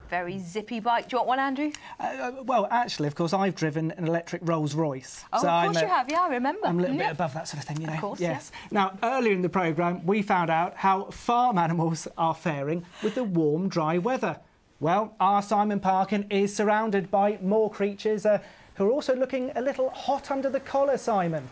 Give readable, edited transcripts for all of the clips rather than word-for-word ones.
Very zippy bike. Do you want one, Andrew? Well, actually, of course, I've driven an electric Rolls-Royce. Oh, so of course you have, yeah, I remember. I'm a little bit above that sort of thing, you know. Of course, yes. Yeah. Now, earlier in the programme, we found out how farm animals are faring with the warm, dry weather. Well, our Simon Parkin is surrounded by more creatures who are also looking a little hot under the collar, Simon.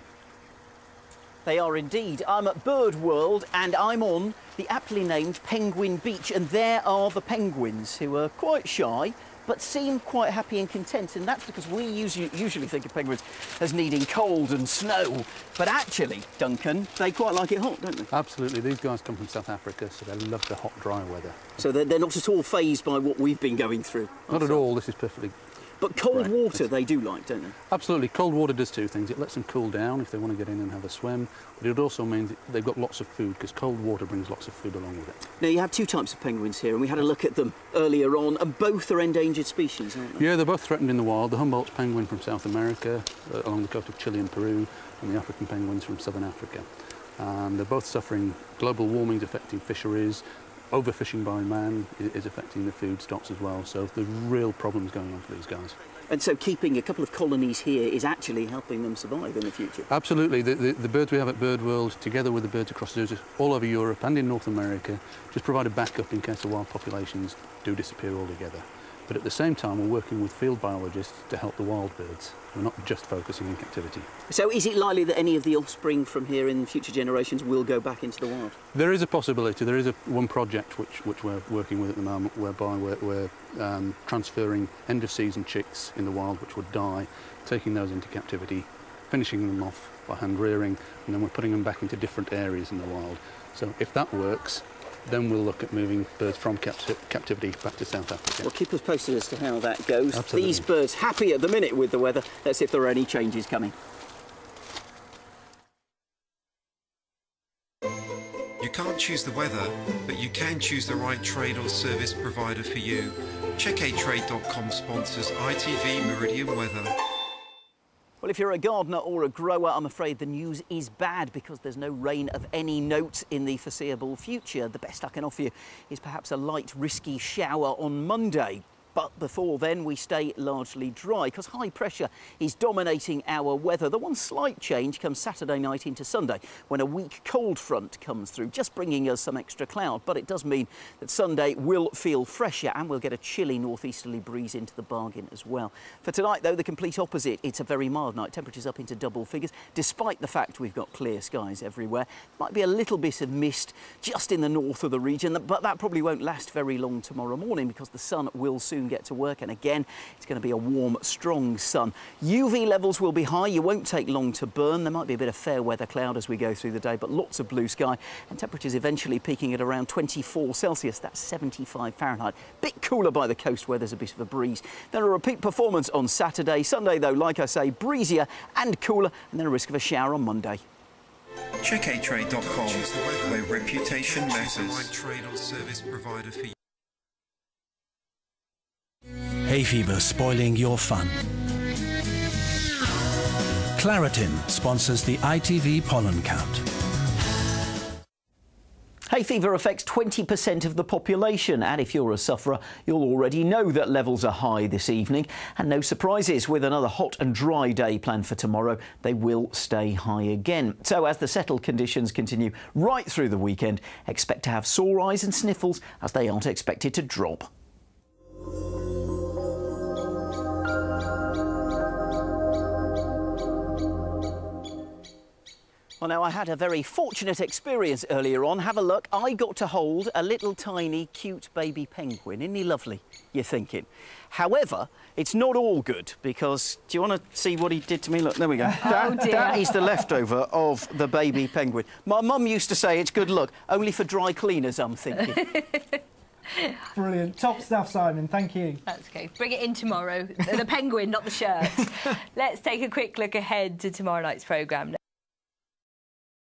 They are indeed. I'm at Birdworld and I'm on the aptly named Penguin Beach, and there are the penguins, who are quite shy but seem quite happy and content, and that's because we usually think of penguins as needing cold and snow, but actually, Duncan, they quite like it hot, don't they? Absolutely. These guys come from South Africa, so they love the hot, dry weather. So they're not at all fazed by what we've been going through? Not at all. This is perfectly... But cold water they do like, don't they? Absolutely. Cold water does two things. It lets them cool down if they want to get in and have a swim, but it also means they've got lots of food, because cold water brings lots of food along with it. Now, you have two types of penguins here, and we had a look at them earlier on, and both are endangered species, aren't they? Yeah, they're both threatened in the wild. The Humboldt's penguin from South America, along the coast of Chile and Peru, and the African penguins from Southern Africa. They're both suffering global warming affecting fisheries. Overfishing by man is affecting the food stocks as well, so there's real problems going on for these guys. And so keeping a couple of colonies here is actually helping them survive in the future? Absolutely. The birds we have at Birdworld, together with the birds across the zoos all over Europe and in North America, just provide a backup in case the wild populations do disappear altogether. But at the same time, we're working with field biologists to help the wild birds. We're not just focusing on captivity. So is it likely that any of the offspring from here in future generations will go back into the wild? There is a possibility. There is one project which we're working with at the moment, whereby we're transferring end-of-season chicks in the wild which would die, taking those into captivity, finishing them off by hand rearing, and then we're putting them back into different areas in the wild. So if that works, then we'll look at moving birds from captivity back to South Africa. Well, keep us posted as to how that goes. Absolutely. These birds happy at the minute with the weather. Let's see if there are any changes coming. You can't choose the weather, but you can choose the right trade or service provider for you. Checkatrade.com sponsors ITV Meridian Weather. Well, if you're a gardener or a grower, I'm afraid the news is bad, because there's no rain of any note in the foreseeable future. The best I can offer you is perhaps a light, risky shower on Monday. But before then, we stay largely dry, because high pressure is dominating our weather. The one slight change comes Saturday night into Sunday, when a weak cold front comes through, just bringing us some extra cloud. But it does mean that Sunday will feel fresher, and we'll get a chilly northeasterly breeze into the bargain as well. For tonight, though, the complete opposite. It's a very mild night. Temperatures up into double figures, despite the fact we've got clear skies everywhere. Might be a little bit of mist just in the north of the region, but that probably won't last very long tomorrow morning, because the sun will soon get to work, and again it's going to be a warm, strong sun. UV levels will be high. You won't take long to burn. There might be a bit of fair weather cloud as we go through the day, but lots of blue sky, and temperatures eventually peaking at around 24 Celsius. That's 75 Fahrenheit. Bit cooler by the coast where there's a bit of a breeze. Then a repeat performance on Saturday. Sunday, though, like I say, breezier and cooler, and then a risk of a shower on Monday. Checkatrade.com, where reputation matters. Trade or service provider for you. Hay fever spoiling your fun. Claritin sponsors the ITV pollen count. Hay fever affects 20% of the population, and if you're a sufferer, you'll already know that levels are high this evening. And no surprises, with another hot and dry day planned for tomorrow, they will stay high again. So as the settled conditions continue right through the weekend, expect to have sore eyes and sniffles, as they aren't expected to drop. Well, now, I had a very fortunate experience earlier on. Have a look. I got to hold a little tiny, cute baby penguin. Isn't he lovely, you're thinking? However, it's not all good, because do you want to see what he did to me? Look, there we go. That is the leftover of the baby penguin. My mum used to say it's good luck, only for dry cleaners, I'm thinking. Brilliant. Top stuff, Simon. Thank you. That's okay. Bring it in tomorrow. The penguin, not the shirt. Let's take a quick look ahead to tomorrow night's programme now.